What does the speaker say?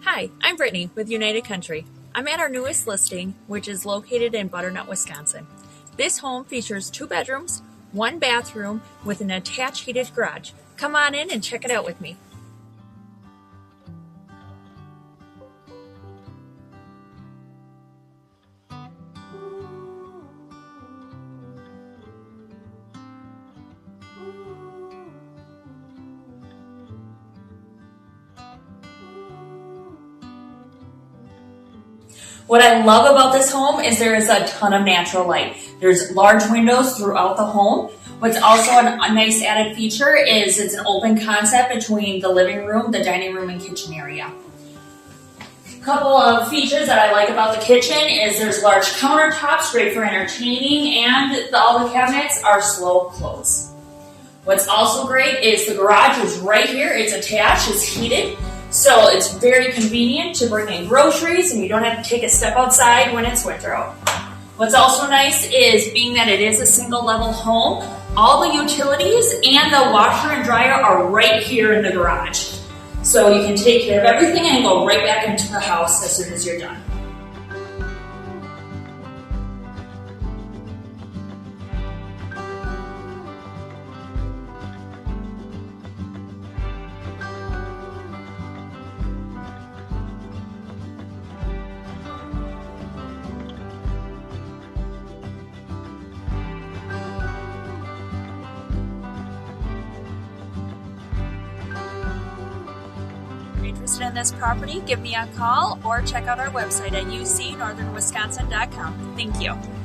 Hi, I'm Brittany with United Country. I'm at our newest listing, which is located in Butternut, Wisconsin. This home features 2 bedrooms, 1 bathroom with an attached heated garage. Come on in and check it out with me. What I love about this home is there is a ton of natural light. There's large windows throughout the home. What's also a nice added feature is it's an open concept between the living room, the dining room, and kitchen area. A couple of features that I like about the kitchen is there's large countertops, great for entertaining, and all the cabinets are slow close. What's also great is the garage is right here. It's attached, it's heated. So it's very convenient to bring in groceries and you don't have to take a step outside when it's winter out. What's also nice is being that it is a single level home, all the utilities and the washer and dryer are right here in the garage. So you can take care of everything and go right back into the house as soon as you're done. Interested in this property, give me a call or check out our website at ucnorthernwisconsin.com. Thank you.